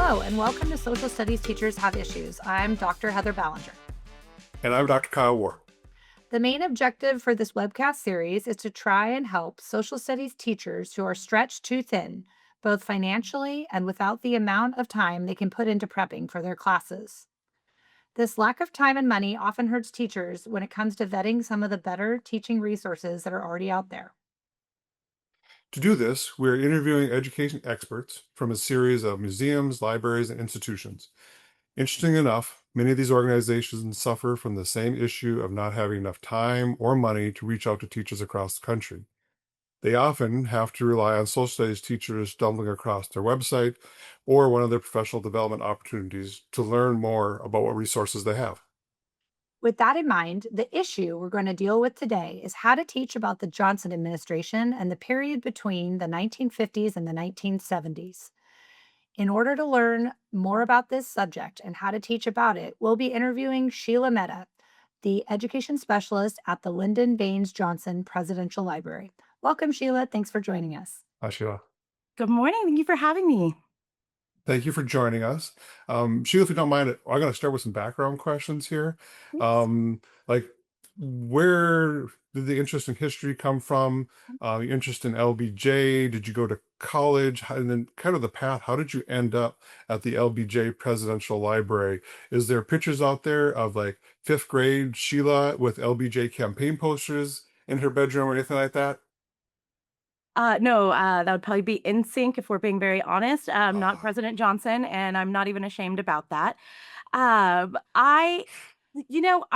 Hello, and welcome to Social Studies Teachers Have Issues. I'm Dr. Heather Ballinger. And I'm Dr. Kyle War. The main objective for this webcast series is to try and help social studies teachers who are stretched too thin, both financially and without the amount of time they can put into prepping for their classes. This lack of time and money often hurts teachers when it comes to vetting some of the better teaching resources that are already out there. To do this, we're interviewing education experts from a series of museums, libraries, and institutions. Interesting enough, many of these organizations suffer from the same issue of not having enough time or money to reach out to teachers across the country. They often have to rely on social studies teachers stumbling across their website or one of their professional development opportunities to learn more about what resources they have. With that in mind, the issue we're going to deal with today is how to teach about the Johnson administration and the period between the 1950s and the 1970s. In order to learn more about this subject and how to teach about it, we'll be interviewing Sheila Mehta, the education specialist at the Lyndon B. Johnson Presidential Library. Welcome, Sheila. Thanks for joining us. Hi, Sheila. Good morning. Thank you for having me. Thank you for joining us. Sheila, if you don't mind, I'm going to start with some background questions here. Yes. Like, where did the interest in history come from? The interest in LBJ? Did you go to college? And then kind of the path, how did you end up at the LBJ Presidential Library? Is there pictures out there of like fifth grade Sheila with LBJ campaign posters in her bedroom or anything like that? No, that would probably be in sync if we're being very honest. Not Ah, President Johnson, and I'm not even ashamed about that. I, I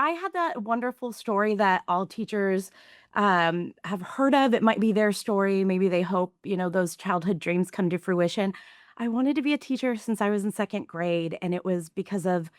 had that wonderful story that all teachers have heard of. It might be their story. Maybe they hope, those childhood dreams come to fruition. I wanted to be a teacher since I was in second grade, and it was because of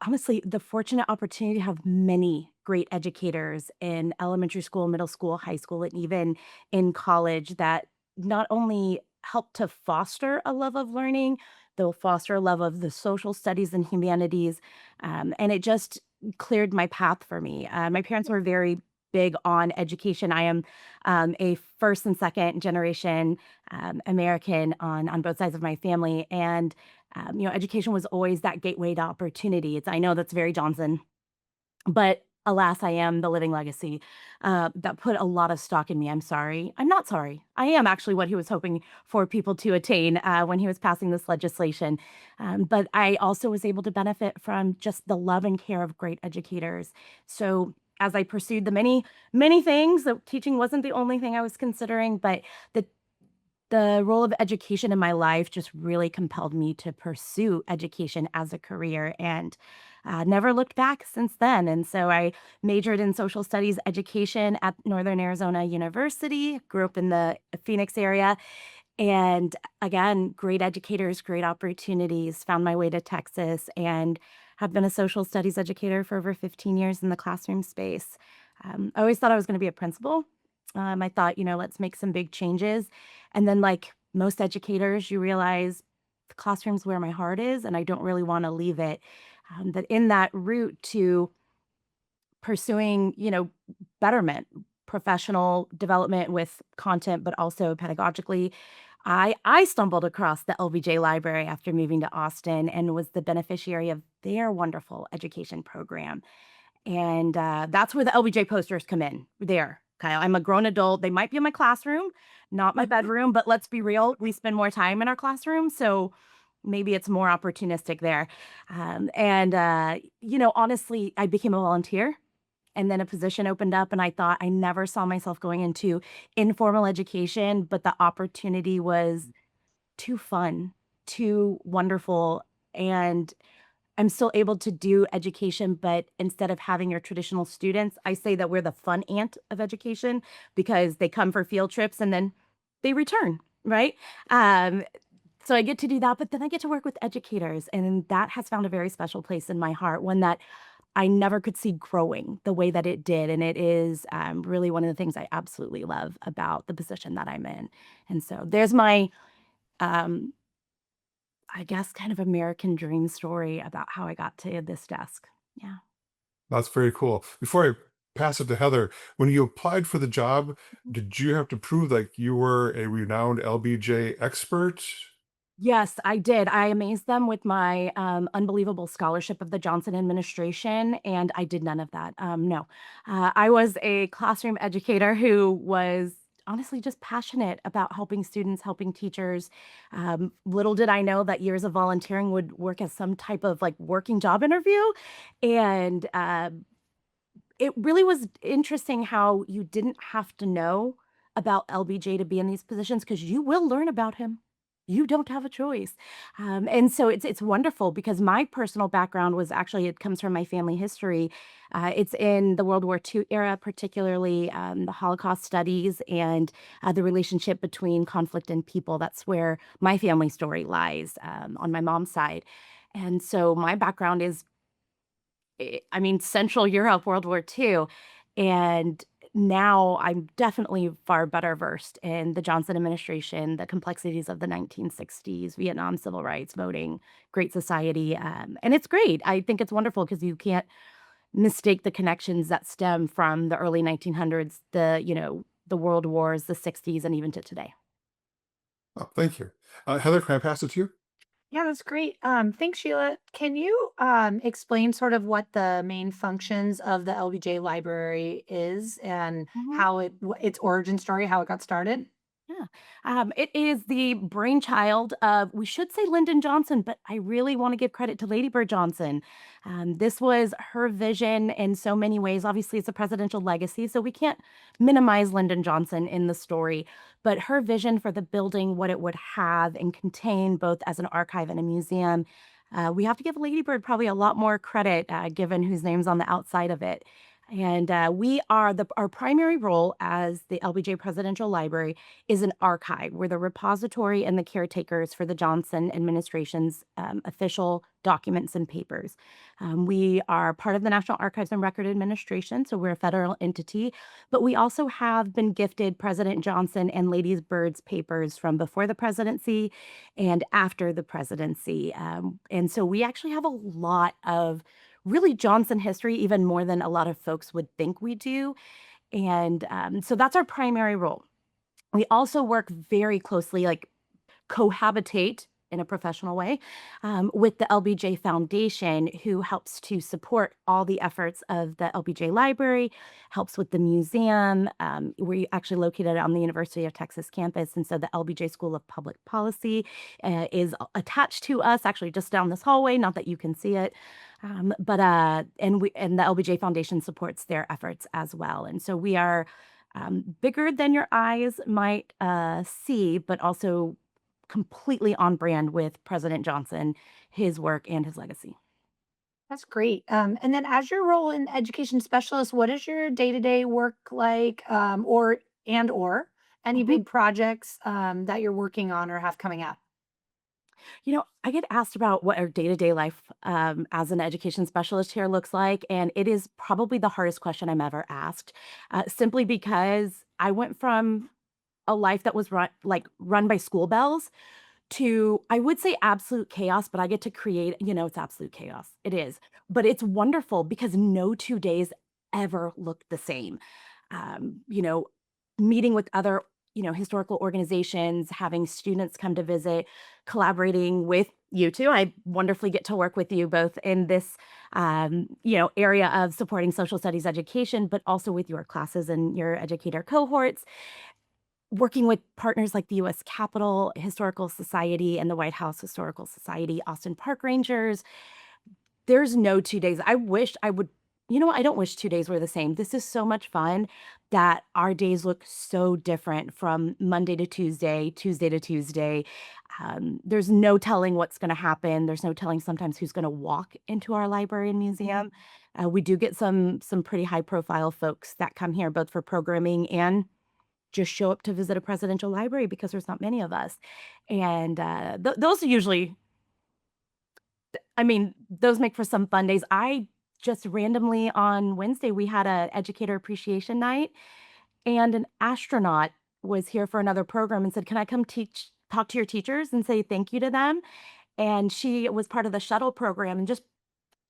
honestly, the fortunate opportunity to have many great educators in elementary school, middle school, high school, and even in college that not only help to foster a love of learning, they'll foster a love of the social studies and humanities. And it just cleared my path for me. My parents were very big on education. I am a first and second generation American on both sides of my family. And education was always that gateway to opportunity. I know that's very Johnson, but alas, I am the living legacy that put a lot of stock in me. I'm sorry. I'm not sorry. I am actually what he was hoping for people to attain when he was passing this legislation. But I also was able to benefit from just the love and care of great educators. So as I pursued the many, many things, that teaching wasn't the only thing I was considering, but the the role of education in my life just really compelled me to pursue education as a career and never looked back since then. And so I majored in social studies education at Northern Arizona University, grew up in the Phoenix area. And again, great educators, great opportunities, found my way to Texas and have been a social studies educator for over 15 years in the classroom space. I always thought I was going to be a principal. I thought, let's make some big changes. And then, like most educators, you realize the classroom's where my heart is, and I don't really want to leave it. That in that route to pursuing, betterment, professional development with content, but also pedagogically, I stumbled across the LBJ Library after moving to Austin and was the beneficiary of their wonderful education program. And, that's where the LBJ posters come in, there, Kyle. I'm a grown adult. They might be in my classroom, not my bedroom, but let's be real, we spend more time in our classroom, so maybe it's more opportunistic there. Honestly, I became a volunteer, and then a position opened up, and I thought I never saw myself going into informal education, but the opportunity was too fun, too wonderful, and I'm still able to do education, but instead of having your traditional students, I say that we're the fun aunt of education because they come for field trips and then they return, right? Um, so I get to do that, but then I get to work with educators, and that has found a very special place in my heart, one that I never could see growing the way that it did. And it is really one of the things I absolutely love about the position that I'm in. And so there's my um, I guess, kind of American dream story about how I got to this desk. Yeah. that's very cool. Before I pass it to Heather, when you applied for the job, Mhm. did you have to prove like you were a renowned LBJ expert? Yes, I did. I amazed them with my unbelievable scholarship of the Johnson administration, and I did none of that. No, I was a classroom educator who was honestly just passionate about helping students, helping teachers. Little did I know that years of volunteering would work as some type of like working job interview. And it really was interesting how you didn't have to know about LBJ to be in these positions because you will learn about him. You don't have a choice. And so it's wonderful because my personal background was actually it comes from my family history. It's in the World War II era, particularly the Holocaust studies and the relationship between conflict and people. That's where my family story lies on my mom's side. And so my background is I mean, Central Europe, World War II, and now I'm definitely far better versed in the Johnson administration, the complexities of the 1960s, Vietnam civil rights, voting, Great Society, and it's great. I think it's wonderful because you can't mistake the connections that stem from the early 1900s, the world wars, the 60s, and even to today. Oh, thank you. Heather, can I pass it to you? Yeah, that's great. Thanks, Sheila. Can you explain sort of what the main functions of the LBJ Library is and how its origin story, how it got started? Yeah. It is the brainchild of, we should say Lyndon Johnson, but I really want to give credit to Lady Bird Johnson. This was her vision in so many ways. Obviously, it's a presidential legacy, so we can't minimize Lyndon Johnson in the story, but her vision for the building, what it would have and contain both as an archive and a museum. We have to give Lady Bird probably a lot more credit, given whose name's on the outside of it. And we are our primary role as the LBJ Presidential Library is an archive. We're the repository and the caretakers for the Johnson administration's official documents and papers. We are part of the National Archives and Record Administration, so we're a federal entity, but we also have been gifted President Johnson and Lady Bird's papers from before the presidency and after the presidency. And so we actually have a lot of really Johnson history, even more than a lot of folks would think we do. And so that's our primary role. We also work very closely, like cohabitate in a professional way with the LBJ Foundation, who helps to support all the efforts of the LBJ Library, helps with the museum. We're actually located on the University of Texas campus, and so the LBJ School of Public Policy is attached to us, actually just down this hallway. Not that you can see it, but and the LBJ Foundation supports their efforts as well. And so we are bigger than your eyes might see, but also completely on brand with President Johnson, his work, and his legacy. That's great. And then as your role in education specialist, what is your day-to-day work like, or any Mhm. big projects that you're working on or have coming up? I get asked about what our day-to-day life as an education specialist here looks like, and it is probably the hardest question I'm ever asked, simply because I went from a life that was run by school bells to, I would say, absolute chaos, but I get to create, it's absolute chaos. It is. But it's wonderful because no 2 days ever look the same. Um, you know, Meeting with other, historical organizations, having students come to visit, collaborating with you too. I wonderfully get to work with you both in this, area of supporting social studies education, but also with your classes and your educator cohorts, working with partners like the U.S. Capitol Historical Society and the White House Historical Society, Austin Park Rangers. There's no 2 days. I wish I would, what? I don't wish 2 days were the same. This is so much fun that our days look so different from Monday to Tuesday, Tuesday to Tuesday. There's no telling what's going to happen. There's no telling sometimes who's going to walk into our library and museum. We do get some pretty high profile folks that come here both for programming and just show up to visit a presidential library because there's not many of us. And those are usually, I mean, those make for some fun days. I just randomly on Wednesday, we had a educator appreciation night, and an astronaut was here for another program and said, "Can I come talk to your teachers and say thank you to them?" And she was part of the shuttle program and just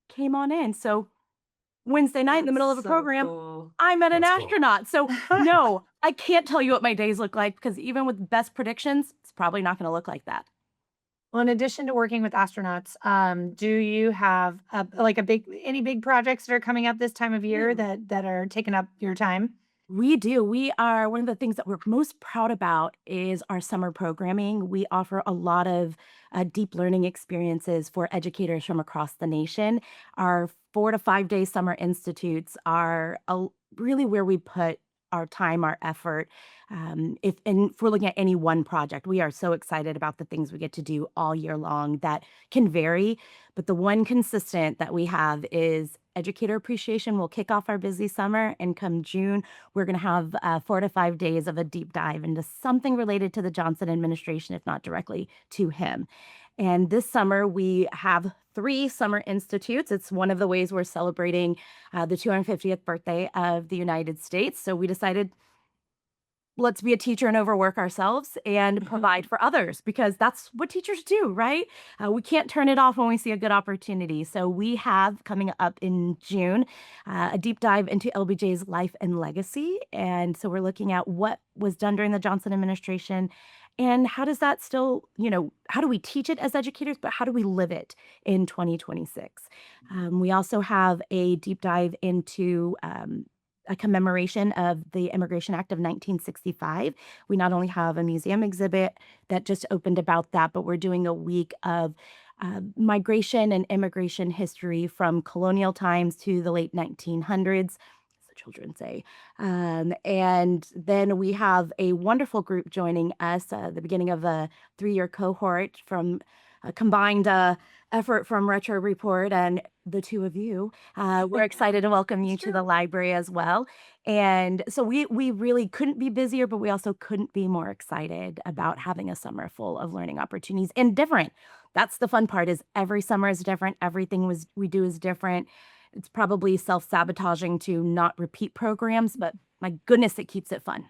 came on in. So Wednesday night in the That's middle of a so program, cool. I met an That's cool. astronaut. So no, I can't tell you what my days look like because even with best predictions, it's probably not going to look like that. Well, in addition to working with astronauts, do you have any big projects that are coming up this time of year Ooh. that are taking up your time? We do. We are one of the things that we're most proud about is our summer programming. We offer a lot of deep learning experiences for educators from across the nation. Our 4 to 5 day summer institutes are really where we put our time, our effort. If we're looking at any one project, we are so excited about the things we get to do all year long that can vary. But the one consistent that we have is educator appreciation will kick off our busy summer, and come June, we're going to have 4 to 5 days of a deep dive into something related to the Johnson administration, if not directly to him. And this summer, we have 3 summer institutes. It's one of the ways we're celebrating the 250th birthday of the United States. So we decided, let's be a teacher and overwork ourselves and provide for others, because that's what teachers do, right? We can't turn it off when we see a good opportunity. So we have coming up in June a deep dive into LBJ's life and legacy. And so we're looking at what was done during the Johnson administration and how does that still, how do we teach it as educators, but how do we live it in 2026? We also have a deep dive into a commemoration of the Immigration Act of 1965. We not only have a museum exhibit that just opened about that, but we're doing a week of migration and immigration history from colonial times to the late 1900s. As the children say. And then we have a wonderful group joining us, the beginning of a 3-year cohort from a combined effort from Retro Report and the two of you. We're excited to welcome you to the library as well. And so we really couldn't be busier, but we also couldn't be more excited about having a summer full of learning opportunities and different. That's the fun part, is every summer is different. Everything we do is different. It's probably self-sabotaging to not repeat programs, but my goodness, it keeps it fun.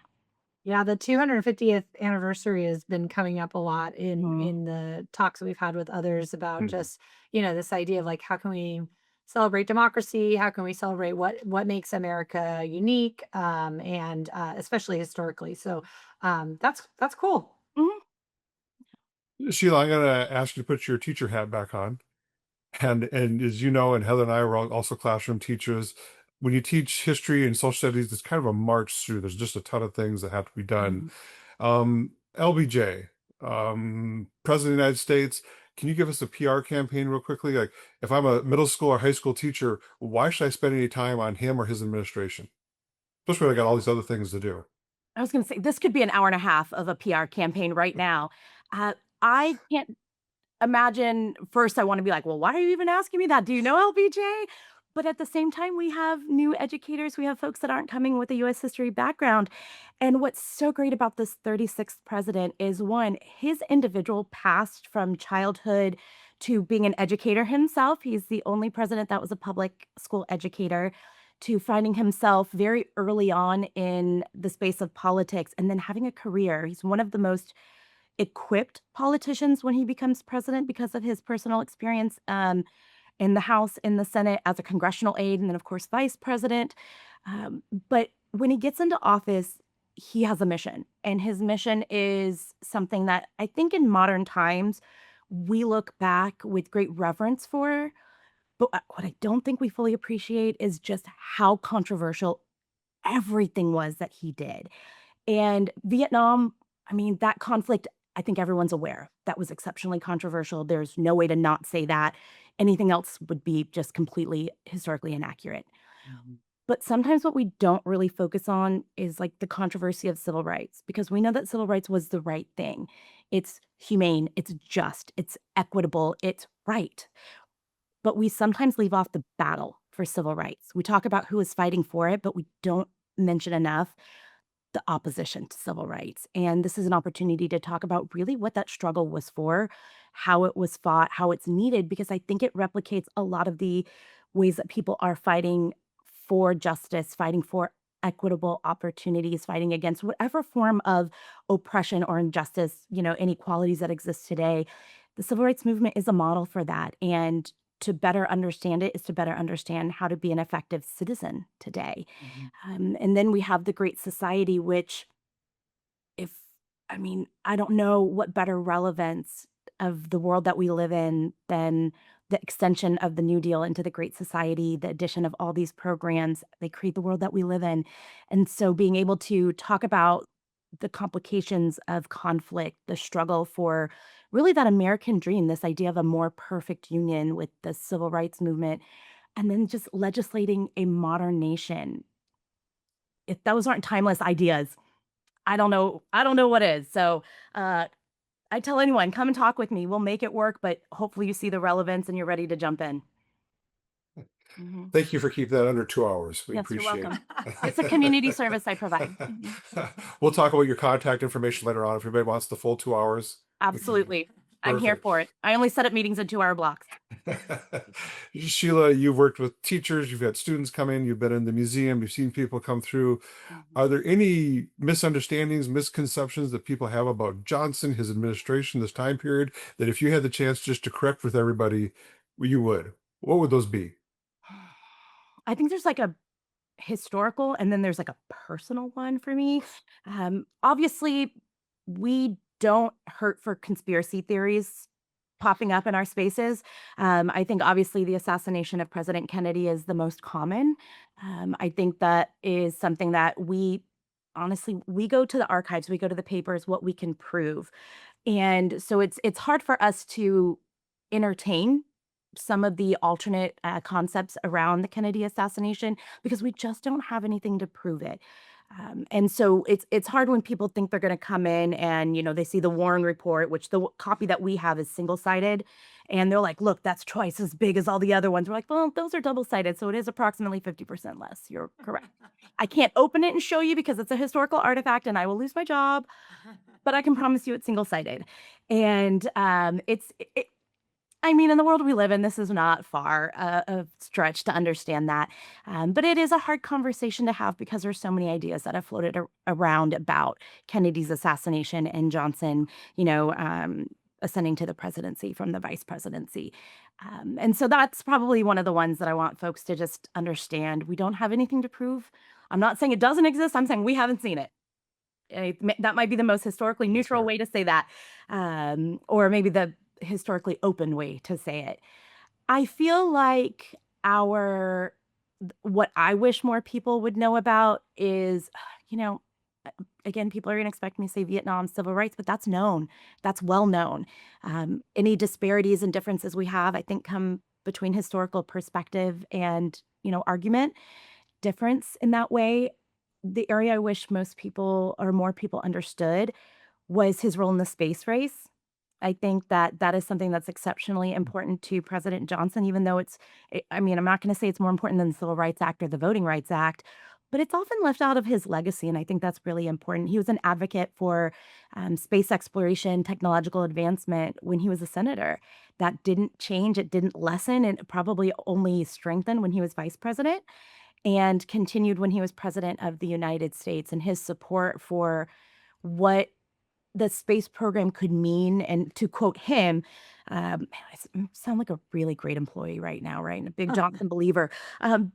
Yeah, the 250th anniversary has been coming up a lot in Mhm. the talks that we've had with others about Mhm. just, this idea of like how can we celebrate democracy? How can we celebrate what makes America unique? And especially historically. So that's cool. Mhm. Sheila, I'm going to ask you to put your teacher hat back on. And as you know, and Heather and I were also classroom teachers. When you teach history and social studies, it's kind of a march through. There's just a ton of things that have to be done. Mhm. LBJ, President of the United States, can you give us a PR campaign real quickly? Like, if I'm a middle school or high school teacher, why should I spend any time on him or his administration? Especially when I got all these other things to do. I was gonna say, this could be an hour and a half of a PR campaign right now. I can't imagine. First, I wanna be like, "Well, why are you even asking me that? Do you know LBJ?" But at the same time, we have new educators, we have folks that aren't coming with a US history background, and what's so great about this 36th president is, 1, his individual past from childhood to being an educator himself. He's the only president that was a public school educator, to finding himself very early on in the space of politics and then having a career. He's one of the most equipped politicians when he becomes president because of his personal experience in the House, in the Senate, as a congressional aide, and then, of course, vice president. But when he gets into office, he has a mission, and his mission is something that I think in modern times we look back with great reverence for. But what I don't think we fully appreciate is just how controversial everything was that he did. And Vietnam, I mean, that conflict, I think everyone's aware, that was exceptionally controversial. There's no way to not say that. Anything else would be just completely historically inaccurate. Mhm. But sometimes what we don't really focus on is like the controversy of civil rights, because we know that civil rights was the right thing. It's humane, it's just, it's equitable, it's right. But we sometimes leave off the battle for civil rights. We talk about who is fighting for it, but we don't mention enough the opposition to civil rights. And this is an opportunity to talk about really what that struggle was for, how it was fought, how it's needed, because I think it replicates a lot of the ways that people are fighting for justice, fighting for equitable opportunities, fighting against whatever form of oppression or injustice, inequalities that exist today. The civil rights movement is a model for that. And to better understand it is to better understand how to be an effective citizen today. Mhm. And then we have the Great Society, which, if I mean, I don't know what better relevance of the world that we live in, then the extension of the New Deal into the Great Society, the addition of all these programs, they create the world that we live in. And so being able to talk about the complications of conflict, the struggle for really that American dream, this idea of a more perfect union with the civil rights movement, and then just legislating a modern nation. If those aren't timeless ideas, I don't know what is. So, uh, I tell anyone, "Come and talk with me. We'll make it work," but hopefully you see the relevance and you're ready to jump in. Mhm. Thank you for keeping that under 2 hours. We Yes, you're appreciate welcome. It's a it. community service I provide. Mhm. We'll talk about your contact information later on if anybody wants the full 2 hours. Absolutely. I'm here Perfect. for it. I only set up meetings in 2-hour blocks. Sheila, you've worked with teachers, you've had students come in, you've been in the museum, you've seen people come through. Mhm. Are there any misunderstandings, misconceptions that people have about Johnson, his administration, this time period, that if you had the chance just to correct with everybody, you would? What would those be? I think there's like a historical and then there's like a personal one for me. Obviously, we don't hurt for conspiracy theories popping up in our spaces. I think obviously the assassination of President Kennedy is the most common. I think that is something that we honestly we go to the archives, we go to the papers, what we can prove. And so it's hard for us to entertain some of the alternate, concepts around the Kennedy assassination because we just don't have anything to prove it. And so it's hard when people think they're gonna come in and, they see the Warren Report, which the copy that we have is single-sided, and they're like, "Look, that's twice as big as all the other ones." We're like, "Well, those are double-sided, so it is approximately 50% less. You're correct. I can't open it and show you because it's a historical artifact and I will lose my job, but I can promise you it's single-sided." And, I mean, in the world we live in, this is not far, a stretch to understand that, but it is a hard conversation to have because there's so many ideas that have floated around about Kennedy's assassination and Johnson, ascending to the presidency from the vice presidency, and so that's probably one of the ones that I want folks to just understand. We don't have anything to prove. I'm not saying it doesn't exist, I'm saying we haven't seen it. That might be the most historically That's neutral fair. way to say that, or maybe the historically open way to say it. I feel like our what I wish more people would know about is, you know, again, people are gonna expect me to say Vietnam civil rights, but that's known. That's well known. Any disparities and differences we have, I think, come between historical perspective and, argument difference in that way. The area I wish most people or more people understood was his role in the space race. I think that that is something that's exceptionally important to President Johnson, even though I mean, I'm not going to say it's more important than the Civil Rights Act or the Voting Rights Act, but it's often left out of his legacy. And I think that's really important. He was an advocate for space exploration, technological advancement when he was a senator. That didn't change, it didn't lessen, and it probably only strengthened when he was vice president and continued when he was president of the United States. And his support for what the space program could mean, and to quote him, sound like a really great employee right now, right? And a big Johnson believer,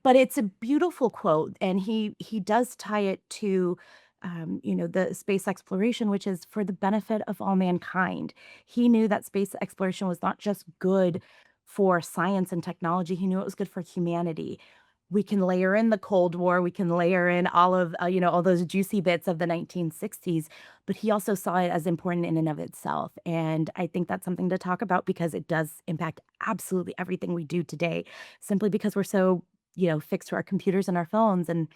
but it's a beautiful quote, and he does tie it to, the space exploration, which is for the benefit of all mankind. He knew that space exploration was not just good for science and technology, he knew it was good for humanity. We can layer in the Cold War, we can layer in all of, all those juicy bits of the 1960s, but he also saw it as important in and of itself, and I think that's something to talk about because it does impact absolutely everything we do today, simply because we're so, fixed to our computers and our phones, and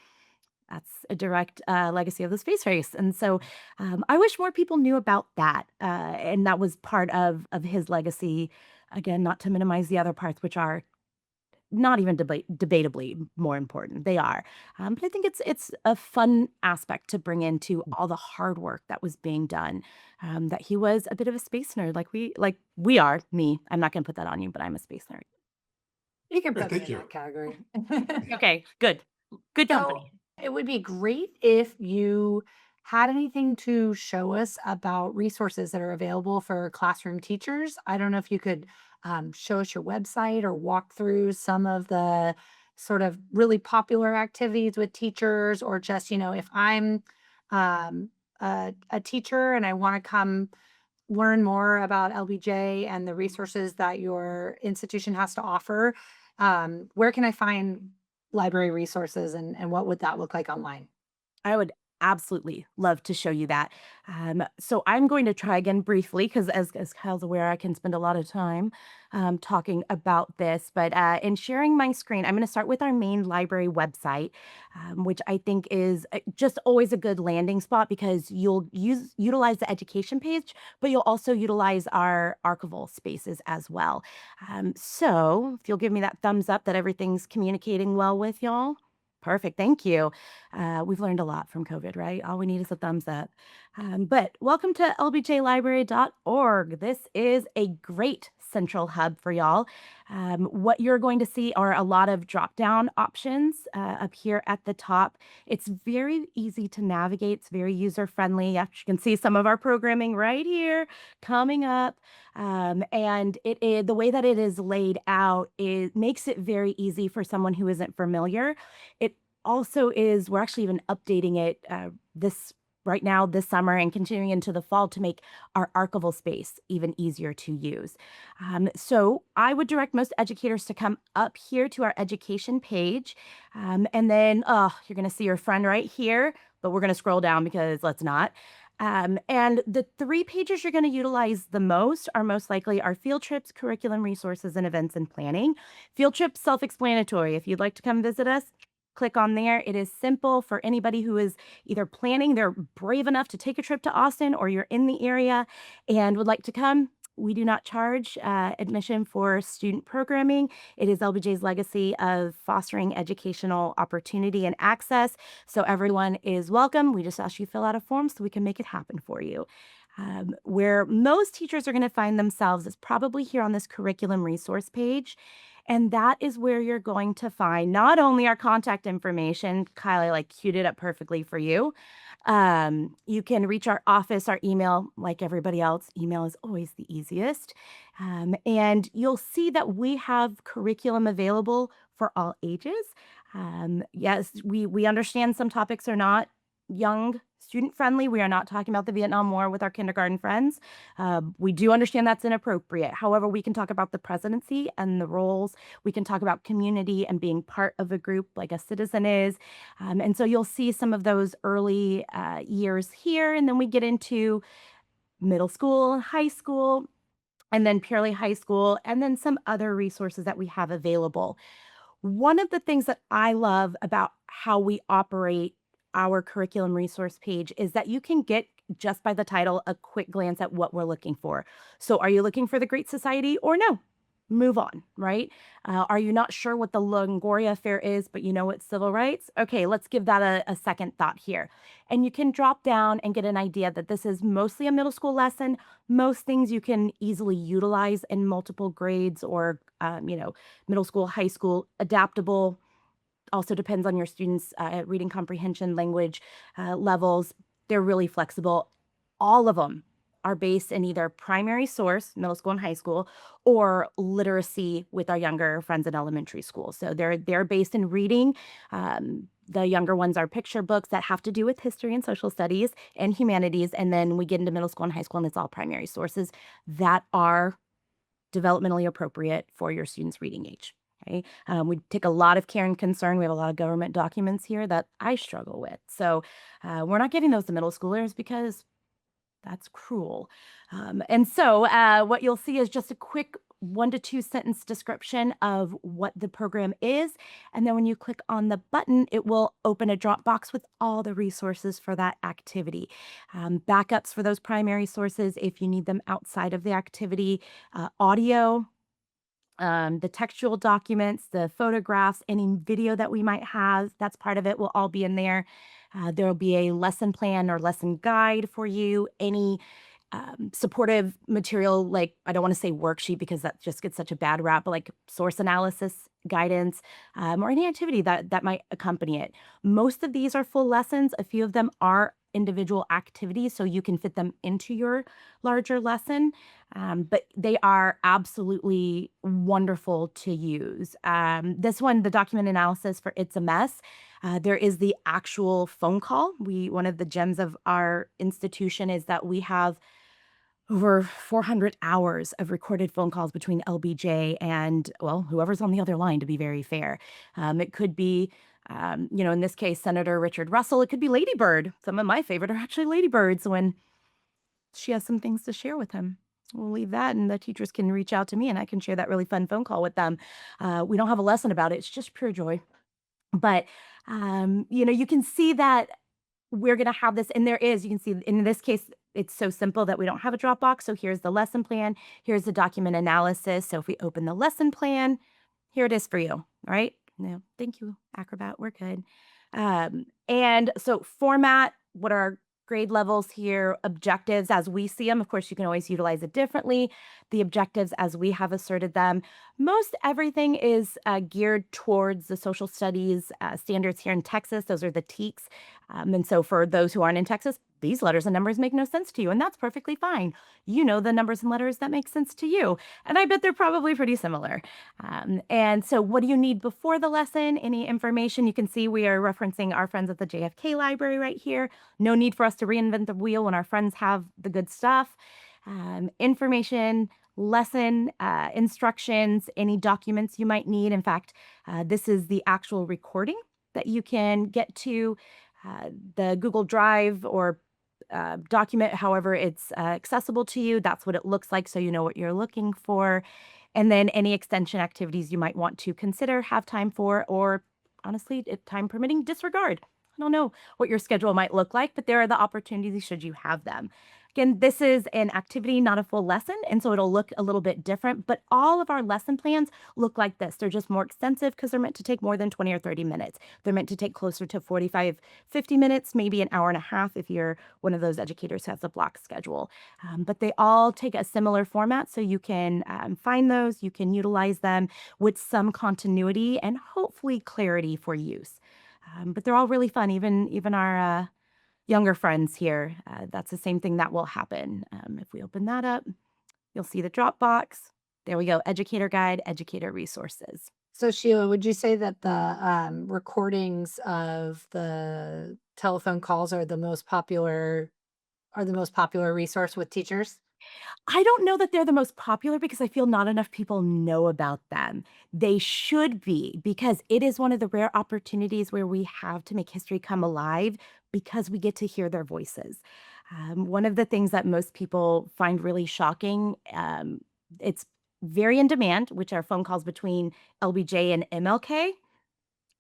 that's a direct, legacy of the space race, and so, I wish more people knew about that, and that was part of his legacy. Again, not to minimize the other parts, which are not even debatably more important. They are. But I think it's a fun aspect to bring into all the hard work that was being done. That he was a bit of a space nerd, like we are. Me, I'm not going to put that on you, but I'm a space nerd. You can Great, put me thank in you. that category. Okay, good, good So company. it would be great if you had anything to show us about resources that are available for classroom teachers. I don't know if you could show us your website or walk through some of the sort of really popular activities with teachers, or just, if I'm a teacher and I want to come learn more about LBJ and the resources that your institution has to offer, where can I find library resources and what would that look like online? I would absolutely love to show you that. So I'm going to try again briefly because, as Kyle's aware, I can spend a lot of time talking about this. But in sharing my screen, I'm going to start with our main library website, which I think is just always a good landing spot because you'll utilize the education page, but you'll also utilize our archival spaces as well. So if you'll give me that thumbs up that everything's communicating well with y'all. Perfect. Thank you. We've learned a lot from COVID, right? All we need is a thumbs up. But welcome to lbjlibrary.org. This is a great central hub for y'all. What you're going to see are a lot of drop down options up here at the top. It's very easy to navigate, it's very user friendly. You can see some of our programming right here coming up. And the way that it is laid out, it makes it very easy for someone who isn't familiar. It also is, we're actually even updating it this right now this summer and continuing into the fall to make our archival space even easier to use. So I would direct most educators to come up here to our education page. And then you're going to see your friend right here, but we're going to scroll down because let's not. And the 3 pages you're going to utilize the most are most likely our field trips, curriculum resources, and events and planning. Field trips, self-explanatory. If you'd like to come visit us, click on there. It is simple for anybody who is either planning, they're brave enough to take a trip to Austin, or you're in the area and would like to come. We do not charge admission for student programming. It is LBJ's legacy of fostering educational opportunity and access. So everyone is welcome. We just ask you to fill out a form so we can make it happen for you. Where most teachers are going to find themselves is probably here on this curriculum resource page. And that is where you're going to find not only our contact information, Kylie like queued it up perfectly for you. You can reach our office, our email, like everybody else. Email is always the easiest. And you'll see that we have curriculum available for all ages. Yes, we understand some topics are not young student friendly. We are not talking about the Vietnam War with our kindergarten friends. We do understand that's inappropriate. However, we can talk about the presidency and the roles. We can talk about community and being part of a group like a citizen is. And so you'll see some of those early years here. And then we get into middle school, high school, and then purely high school, and then some other resources that we have available. One of the things that I love about how we operate our curriculum resource page is that you can get, just by the title, a quick glance at what we're looking for. So are you looking for the Great Society or no? Move on, right? Are you not sure what the Longoria Affair is, but you know it's civil rights? Okay, let's give that a second thought here. And you can drop down and get an idea that this is mostly a middle school lesson. Most things you can easily utilize in multiple grades or, middle school, high school, adaptable. Also depends on your students' reading comprehension, language levels. They're really flexible. All of them are based in either primary source, middle school and high school, or literacy with our younger friends in elementary school. So they're based in reading. The younger ones are picture books that have to do with history and social studies and humanities. And then we get into middle school and high school, and it's all primary sources that are developmentally appropriate for your students' reading age. Okay. We take a lot of care and concern. We have a lot of government documents here that I struggle with. So we're not giving those to middle schoolers because that's cruel. And so what you'll see is just a quick 1 to 2 sentence description of what the program is. And then when you click on the button, it will open a drop box with all the resources for that activity. Backups for those primary sources if you need them outside of the activity, audio, the textual documents, the photographs, any video that we might have, that's part of it, will all be in there. There will be a lesson plan or lesson guide for you, any supportive material, like, I don't want to say worksheet because that just gets such a bad rap, but like source analysis guidance, or any activity that might accompany it. Most of these are full lessons. A few of them are individual activities, so you can fit them into your larger lesson. But they are absolutely wonderful to use. This one, the document analysis for It's a Mess, there is the actual phone call. One of the gems of our institution is that we have over 400 hours of recorded phone calls between LBJ and, well, whoever's on the other line, to be very fair. It could be, in this case, Senator Richard Russell. It could be Lady Bird. Some of my favorite are actually Lady Birds when she has some things to share with him. We'll leave that, and the teachers can reach out to me, and I can share that really fun phone call with them. We don't have a lesson about it. It's just pure joy. But, you can see that we're gonna have this, and there is, you can see in this case, it's so simple that we don't have a Dropbox. So here's the lesson plan, here's the document analysis. So if we open the lesson plan, here it is for you. All right. No, thank you, Acrobat. We're good. And so format, what are our grade levels here, objectives as we see them. Of course, you can always utilize it differently. The objectives as we have asserted them. Most everything is geared towards the social studies standards here in Texas. Those are the TEKS. And so for those who aren't in Texas, these letters and numbers make no sense to you, and that's perfectly fine. You know the numbers and letters that make sense to you, and I bet they're probably pretty similar. And so what do you need before the lesson? Any information? You can see we are referencing our friends at the JFK Library right here. No need for us to reinvent the wheel when our friends have the good stuff. Information, lesson, instructions, any documents you might need. In fact, this is the actual recording that you can get to the Google Drive or document, however it's accessible to you. That's what it looks like, so you know what you're looking for. And then any extension activities you might want to consider, have time for, or honestly, if time permitting, disregard. I don't know what your schedule might look like, but there are the opportunities should you have them. Again, this is an activity, not a full lesson, and so it'll look a little bit different, but all of our lesson plans look like this. They're just more extensive because they're meant to take more than 20 or 30 minutes. They're meant to take closer to 45, 50 minutes, maybe an hour and a half if you're one of those educators who has a block schedule. But they all take a similar format, so you can find those, you can utilize them with some continuity and hopefully clarity for use. But they're all really fun, even our younger friends here. That's the same thing that will happen. If we open that up, you'll see the Dropbox. There we go, educator guide, educator resources. So, Sheila, would you say that the recordings of the telephone calls are the most popular resource with teachers? I don't know that they're the most popular because I feel not enough people know about them. They should be, because it is one of the rare opportunities where we have to make history come alive because we get to hear their voices. One of the things that most people find really shocking, it's very in demand, which are phone calls between LBJ and MLK.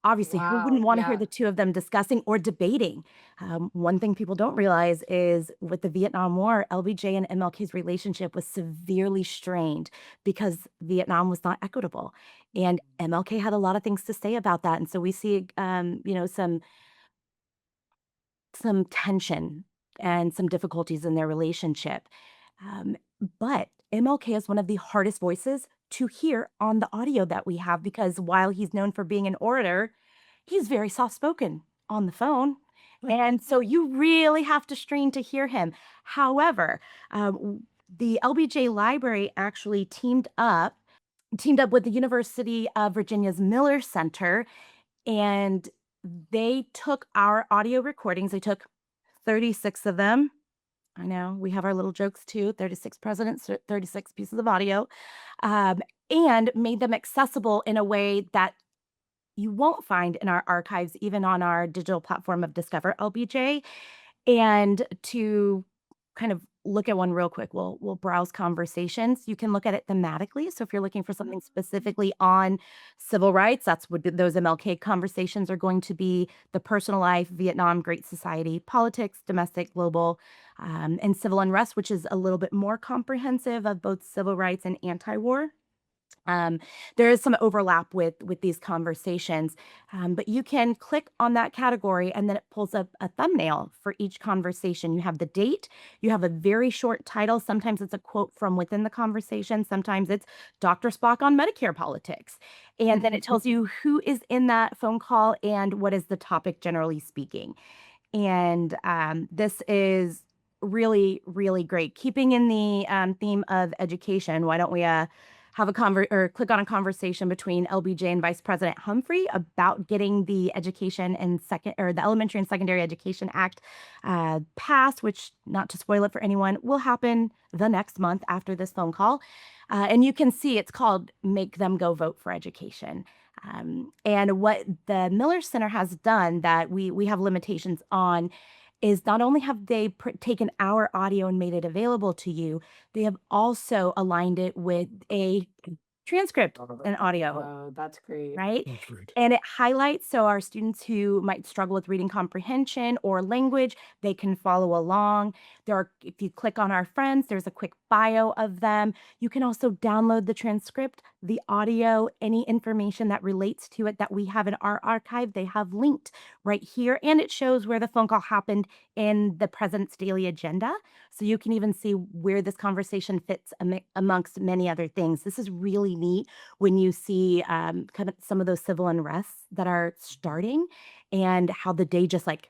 Obviously, who Wow, wouldn't wanna hear yeah. the 2 of them discussing or debating? One thing people don't realize is with the Vietnam War, LBJ and MLK's relationship was severely strained because Vietnam was not equitable, and MLK had a lot of things to say about that, and so we see, some tension and some difficulties in their relationship. Um, but MLK is one of the hardest voices to hear on the audio that we have because while he's known for being an orator, he's very soft spoken on the phone. And so you really have to strain to hear him. However, the LBJ Library actually teamed up with the University of Virginia's Miller Center, and they took our audio recordings. They took 36 of them. I know we have our little jokes too, 36 presidents, 36 pieces of audio, um, and made them accessible in a way that you won't find in our archives, even on our digital platform of Discover LBJ. And to kind of look at one real quick, we'll browse conversations. You can look at it thematically. So if you're looking for something specifically on civil rights, that's what those MLK conversations are going to be: the personal life, Vietnam, Great Society, politics, domestic, global, and civil unrest, which is a little bit more comprehensive of both civil rights and anti-war. Um, there is some overlap with these conversations, but you can click on that category and then it pulls up a thumbnail for each conversation. You have the date, you have a very short title. Sometimes it's a quote from within the conversation, sometimes it's Dr. Spock on Medicare politics. And then it tells you who is in that phone call and what is the topic, generally speaking. And this is really, really great. Keeping in the theme of education, why don't we have a or click on a conversation between LBJ and Vice President Humphrey about getting the Education and the Elementary and Secondary Education Act passed, which, not to spoil it for anyone, will happen the next month after this phone call. And you can see it's called Make Them Go Vote for Education. And what the Miller Center has done that we have limitations on is not only have they taken our audio and made it available to you, they have also aligned it with a transcript and audio. Oh, that's great. Right? That's great. And it highlights, so our students who might struggle with reading comprehension or language, they can follow along. If you click on our friends, there's a quick bio of them. You can also download the transcript, the audio, any information that relates to it that we have in our archive, they have linked right here. And it shows where the phone call happened in the President's Daily Agenda. So you can even see where this conversation fits amongst many other things. This is really neat when you see kind of some of those civil unrests that are starting and how the day just like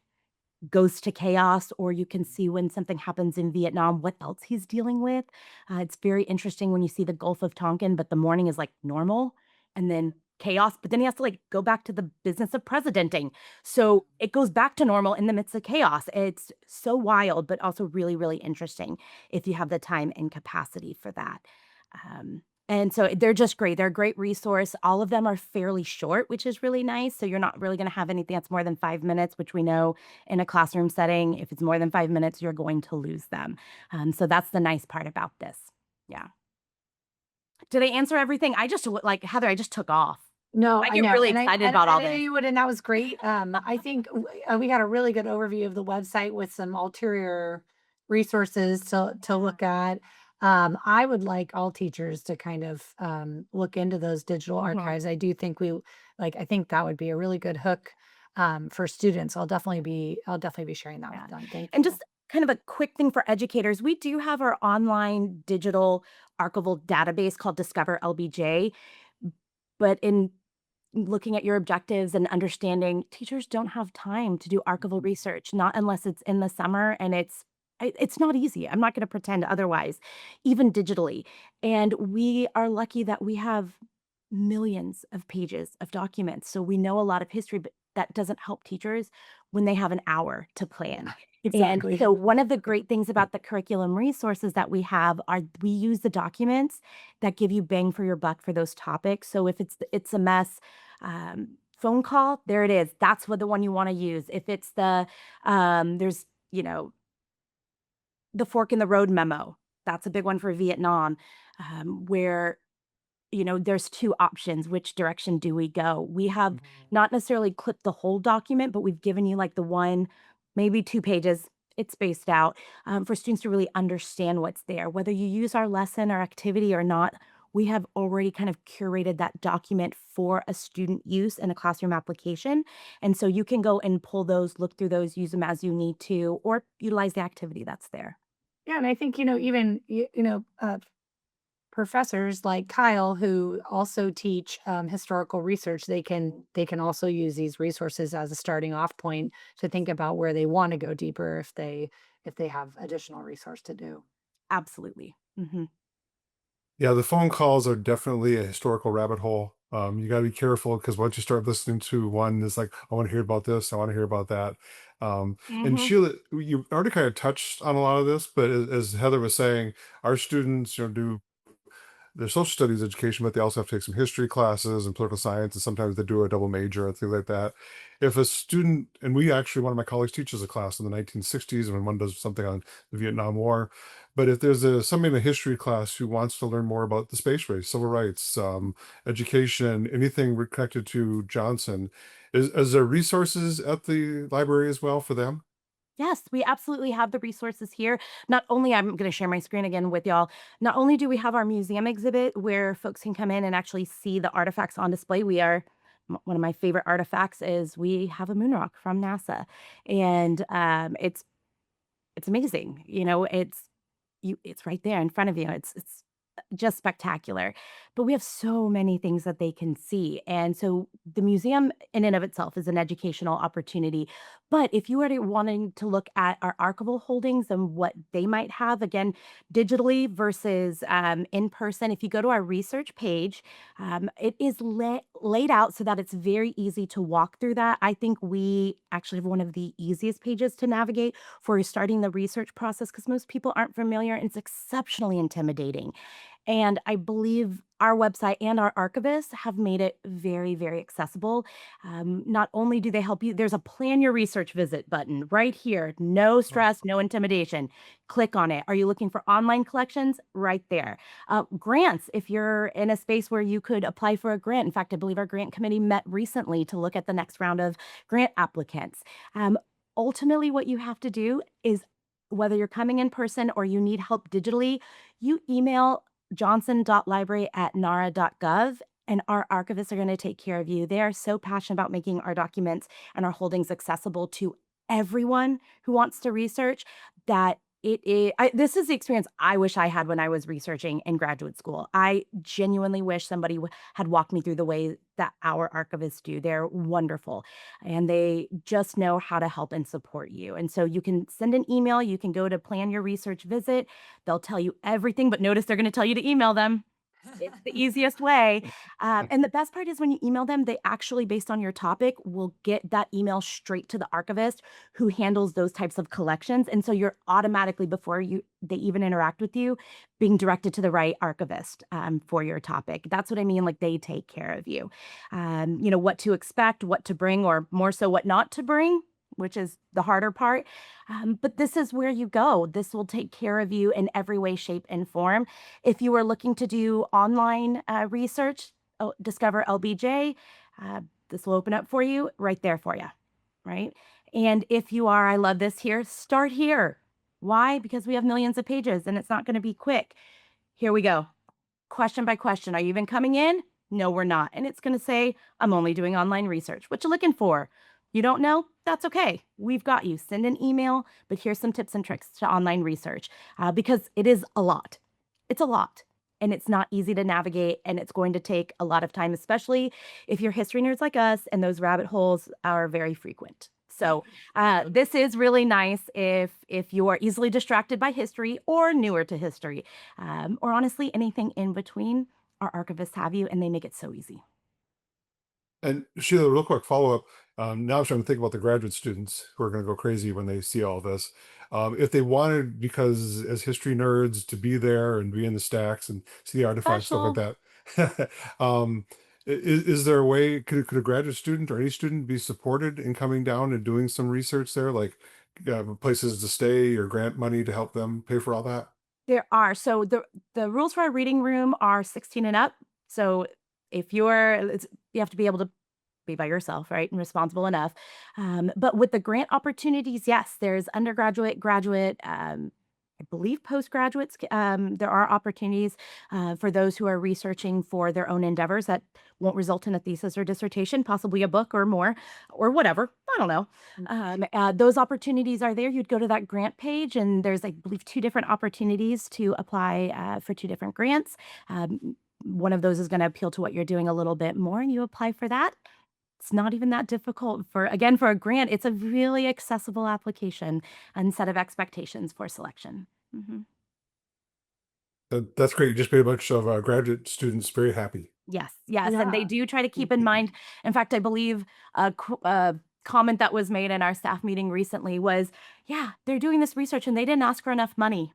goes to chaos, or you can see when something happens in Vietnam, what else he's dealing with. It's very interesting when you see the Gulf of Tonkin, but the morning is like normal and then chaos, but then he has to like go back to the business of presidenting. So it goes back to normal in the midst of chaos. It's so wild, but also really, really interesting if you have the time and capacity for that. And so they're just great. They're a great resource. All of them are fairly short, which is really nice. So you're not really going to have anything that's more than 5 minutes, which we know in a classroom setting, if it's more than 5 minutes, you're going to lose them. So that's the nice part about this. Yeah. Did I answer everything? I just, like, Heather, I just took off. No, I I get know. really and excited about all I knew this. you would, and that was great. I think we got a really good overview of the website with some ulterior resources to look at. I would like all teachers to kind of look into those digital Mhm. archives. I do think I think that would be a really good hook for students. I'll definitely be sharing that Yeah. with them. Thank And you. just kind of a quick thing for educators, we do have our online digital archival database called Discover LBJ. But in looking at your objectives and understanding, teachers don't have time to do archival research, not unless it's in the summer, and it's not easy. I'm not going to pretend otherwise, even digitally. And we are lucky that we have millions of pages of documents. So we know a lot of history, but that doesn't help teachers when they have an hour to plan. And Exactly. so one of the great things about the curriculum resources that we have are we use the documents that give you bang for your buck for those topics. So if it's a mess, phone call, there it is. That's what the one you want to use. If it's there's, the fork in the road memo, that's a big one for Vietnam, where there's 2 options. Which direction do we go? We have not necessarily clipped the whole document, but we've given you like the one, maybe 2 pages. It's spaced out for students to really understand what's there. Whether you use our lesson or activity or not, we have already kind of curated that document for a student use in a classroom application. And so you can go and pull those, look through those, use them as you need to, or utilize the activity that's there. Yeah, and I think even professors like Kyle who also teach historical research, they can also use these resources as a starting off point to think about where they want to go deeper if they have additional resource to do. Absolutely. Mhm. Yeah, the phone calls are definitely a historical rabbit hole. You got to be careful because once you start listening to one, it's like, I want to hear about this, I want to hear about that. And Mhm. Sheila, you already kind of touched on a lot of this, but as Heather was saying, our students, do their social studies education, but they also have to take some history classes and political science, and sometimes they do a double major and things like that. If a student, and we actually, one of my colleagues teaches a class in the 1960s, and one does something on the Vietnam War. But if there's somebody in a history class who wants to learn more about the space race, civil rights, education, anything connected to Johnson, is there resources at the library as well for them? Yes, we absolutely have the resources here. Not only, I'm going to share my screen again with y'all. Not only do we have our museum exhibit where folks can come in and actually see the artifacts on display. One of my favorite artifacts is we have a moon rock from NASA, and it's amazing. It's right there in front of you. It's just spectacular. but we have so many things that they can see. And so the museum in and of itself is an educational opportunity. But if you are wanting to look at our archival holdings and what they might have, again, digitally versus in person, if you go to our research page, it is laid out so that it's very easy to walk through that. I think we actually have one of the easiest pages to navigate for starting the research process because most people aren't familiar and it's exceptionally intimidating. And I believe our website and our archivists have made it very, very accessible. Not only do they help you, there's a plan your research visit button right here. No stress, no intimidation. Click on it. Are you looking for online collections? Right there. Grants, if you're in a space where you could apply for a grant. In fact, I believe our grant committee met recently to look at the next round of grant applicants. Um, Ultimately, what you have to do is whether you're coming in person or you need help digitally, you email johnson.library@nara.gov and our archivists are going to take care of you. They are so passionate about making our documents and our holdings accessible to everyone who wants to research that this is the experience I wish I had when I was researching in graduate school. I genuinely wish somebody had walked me through the way that our archivists do. They're wonderful and they just know how to help and support you. And so you can send an email, you can go to plan your research visit. They'll tell you everything, but notice they're going to tell you to email them. It's the easiest way. And the best part is when you email them, they actually, based on your topic, will get that email straight to the archivist who handles those types of collections. And so you're automatically, before they even interact with you, being directed to the right archivist for your topic. That's what I mean. Like they take care of you. What to expect, what to bring, or more so, what not to bring, which is the harder part. But this is where you go. This will take care of you in every way, shape, and form. If you are looking to do online research, discover LBJ. This will open up for you right there for you, right? And if you are, I love this here, start here. Why? Because we have millions of pages and it's not going to be quick. Here we go. Question by question. Are you even coming in? No, we're not. And it's going to say, I'm only doing online research. What you looking for? You don't know? That's okay. We've got you. Send an email, but here's some tips and tricks to online research because it is a lot. It's a lot. And it's not easy to navigate, and it's going to take a lot of time, especially if you're history nerds like us, and those rabbit holes are very frequent. So this is really nice if you are easily distracted by history or newer to history, or honestly anything in between. Our archivists have you, and they make it so easy. And Sheila, real quick follow up. Now I'm trying to think about the graduate students who are going to go crazy when they see all this. If they wanted, because as history nerds, to be there and be in the stacks and see the artifacts, stuff like Special. that, is there a way, could a graduate student or any student be supported in coming down and doing some research there, like places to stay or grant money to help them pay for all that? There are. So the rules for our reading room are 16 and up. So if you have to be able to be by yourself, right, and responsible enough. But with the grant opportunities, yes, there's undergraduate, graduate, I believe postgraduates. There are opportunities for those who are researching for their own endeavors that won't result in a thesis or dissertation, possibly a book or more, or whatever. I don't know. Those opportunities are there. You'd go to that grant page, and there's, I believe, two different opportunities to apply for two different grants. One of those is going to appeal to what you're doing a little bit more, and you apply for that. It's not even that difficult for a grant, it's a really accessible application and set of expectations for selection. Mhm. That's great. You just made a bunch of graduate students very happy. Yes, yes, and they Yeah. do try to keep in mind. In fact, I believe a comment that was made in our staff meeting recently was, "Yeah, they're doing this research and they didn't ask for enough money."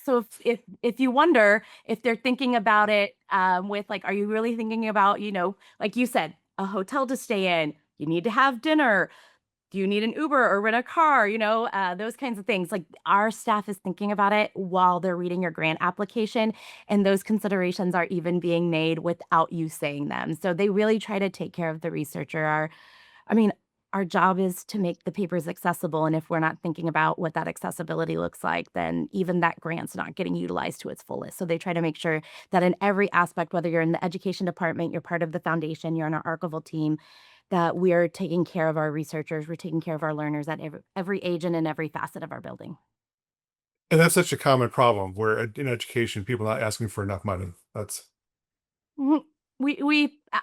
So if you wonder if they're thinking about it, with, like, are you really thinking about, like you said, a hotel to stay in, you need to have dinner, do you need an Uber or rent a car? Those kinds of things. Like our staff is thinking about it while they're reading your grant application, and those considerations are even being made without you saying them. So they really try to take care of the researcher. I mean, our job is to make the papers accessible, and if we're not thinking about what that accessibility looks like, then even that grant's not getting utilized to its fullest. So they try to make sure that in every aspect, whether you're in the education department, you're part of the foundation, you're on our archival team, that we're taking care of our researchers, we're taking care of our learners at every age and in every facet of our building. And that's such a common problem where in education, people not asking for enough money. That's Mhm.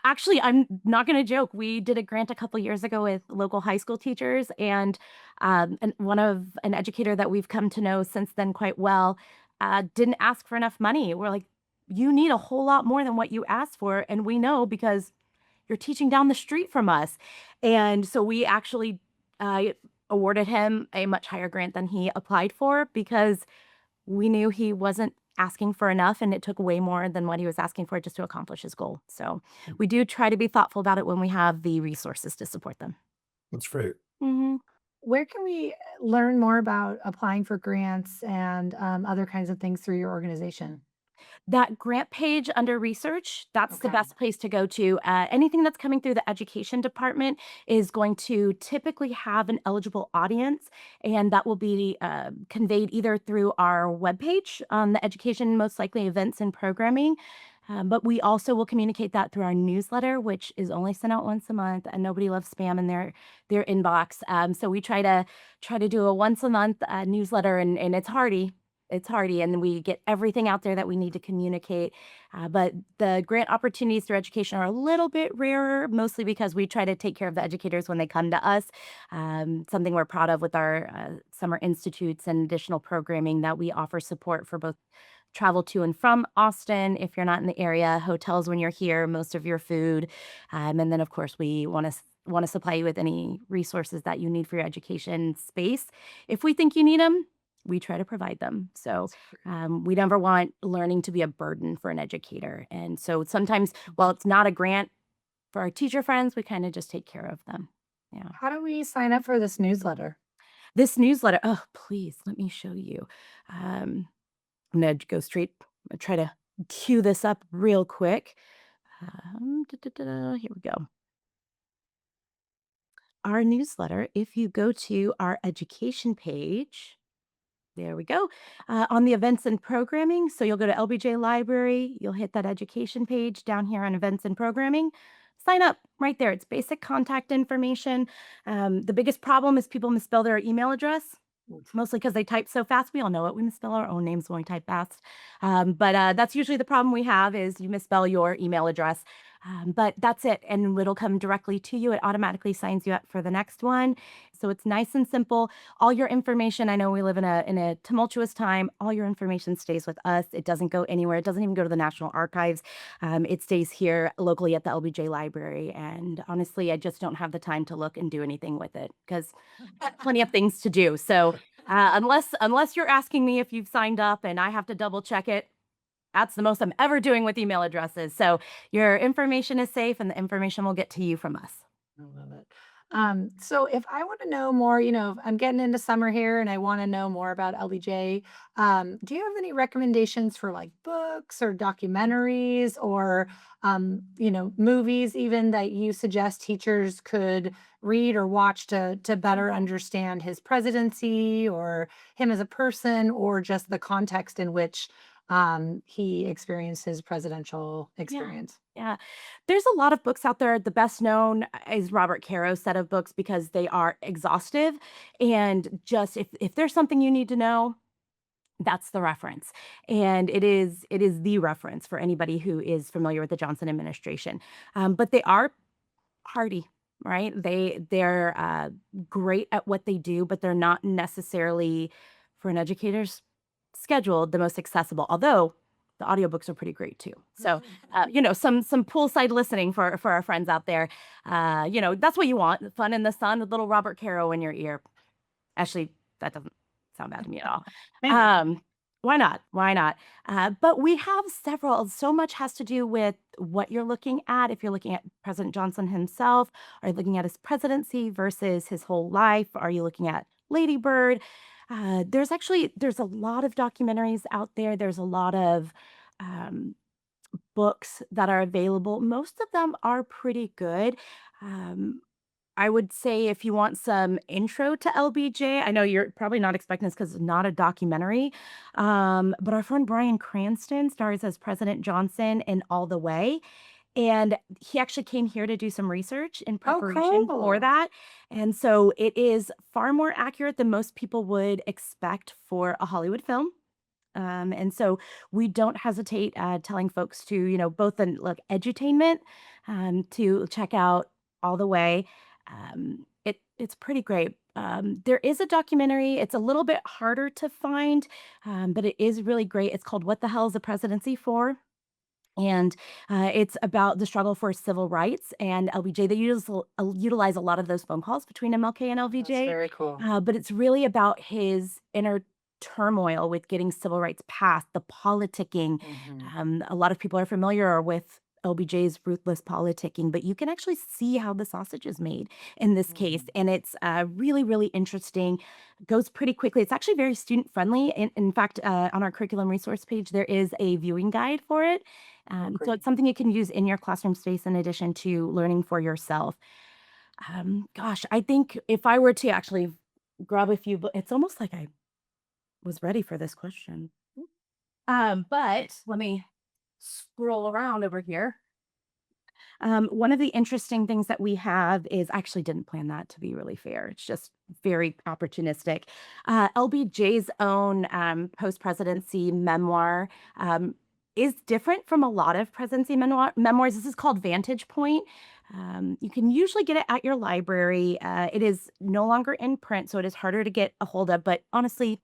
Actually, I'm not gonna joke, we did a grant a couple years ago with local high school teachers, and one of an educator that we've come to know since then quite well, didn't ask for enough money. We're like, "You need a whole lot more than what you asked for, and we know because you're teaching down the street from us." And so we actually, uh, awarded him a much higher grant than he applied for because we knew he wasn't asking for enough, and it took way more than what he was asking for just to accomplish his goal. So we do try to be thoughtful about it when we have the resources to support them. That's great. Mhm. Where can we learn more about applying for grants and other kinds of things through your organization? That grant page under research, that's the Okay. best place to go to. Anything that's coming through the education department is going to typically have an eligible audience, and that will be conveyed either through our webpage on the education, most likely events and programming. But we also will communicate that through our newsletter, which is only sent out once a month, and nobody loves spam in their inbox. So we try to do a once a month newsletter, and it's hearty, and we get everything out there that we need to communicate. But the grant opportunities through education are a little bit rarer, mostly because we try to take care of the educators when they come to us. Something we're proud of with our summer institutes and additional programming that we offer support for both travel to and from Austin if you're not in the area, hotels when you're here, most of your food, and then of course we want to supply you with any resources that you need for your education space. If we think you need them, we try to provide them. So we never want learning to be a burden for an educator. And so sometimes, while it's not a grant for our teacher friends, we kind of just take care of them. Yeah. How do we sign up for this newsletter? This newsletter, oh, please let me show you. Um, I'm going to go straight, try to cue this up real quick. Here we go. Our newsletter, if you go to our education page, there we go. On the events and programming, so you'll go to LBJ Library, you'll hit that education page down here on events and programming. Sign up right there. It's basic contact information. The biggest problem is people misspell their email address, mostly because they type so fast. We all know it. We misspell our own names when we type fast. But that's usually the problem we have is you misspell your email address. But that's it, and it'll come directly to you. It automatically signs you up for the next one. So it's nice and simple. All your information, I know we live in a tumultuous time. All your information stays with us. It doesn't go anywhere. It doesn't even go to the National Archives. It stays here locally at the LBJ Library. And honestly, I just don't have the time to look and do anything with it because plenty of things to do. So unless you're asking me if you've signed up and I have to double check it, that's the most I'm ever doing with email addresses. So your information is safe and the information will get to you from us. I love it. So if I want to know more, if I'm getting into summer here and I want to know more about LBJ, do you have any recommendations for like books or documentaries or, movies even that you suggest teachers could read or watch to better understand his presidency or him as a person or just the context in which he experienced his presidential Yeah. experience? Yeah. There's a lot of books out there. The best known is Robert Caro's set of books because they are exhaustive and just if there's something you need to know, that's the reference. And it is the reference for anybody who is familiar with the Johnson administration. But they are hardy, right? They're great at what they do, but they're not necessarily for an educator's schedule the most accessible. Although the audiobooks are pretty great too. So, some poolside listening for our friends out there. That's what you want: fun in the sun with little Robert Caro in your ear. Actually, that doesn't sound bad to me at all. Maybe. Um, why not? Why not? But we have several. So much has to do with what you're looking at. If you're looking at President Johnson himself, are you looking at his presidency versus his whole life? Are you looking at Lady Bird? There's a lot of documentaries out there. There's a lot of um, books that are available. Most of them are pretty good. Um, I would say if you want some intro to LBJ, I know you're probably not expecting this because it's not a documentary, but our friend Bryan Cranston stars as President Johnson in All the Way. And he actually came here to do some research in Oh, preparation for cool. that. And so it is far more accurate than most people would expect for a Hollywood film. And so we don't hesitate telling folks to, both in like edutainment, to check out all the way. It's pretty great. There is a documentary. It's a little bit harder to find, but it is really great. It's called "What the Hell is the Presidency For?" And it's about the struggle for civil rights and LBJ. They utilize a lot of those phone calls between MLK and That's LBJ, very cool. but it's really about his inner turmoil with getting civil rights passed, the politicking. A lot of people are familiar with LBJ's ruthless politicking, but you can actually see how the sausage is made in this case. And it's really, really interesting. Goes pretty quickly. It's actually very student friendly. In fact, on our curriculum resource page, there is a viewing guide for it. So great. it's something you can use in your classroom space in addition to learning for yourself. Gosh, I think if I were to actually grab a few, it's almost like I was ready for this question. But let me scroll around over here. One of the interesting things that we have is I actually didn't plan that, to be really fair. It's just very opportunistic. LBJ's own post-presidency memoir is different from a lot of presidency memoirs. This is called Vantage Point. You can usually get it at your library. It is no longer in print, so it is harder to get a hold of. But honestly,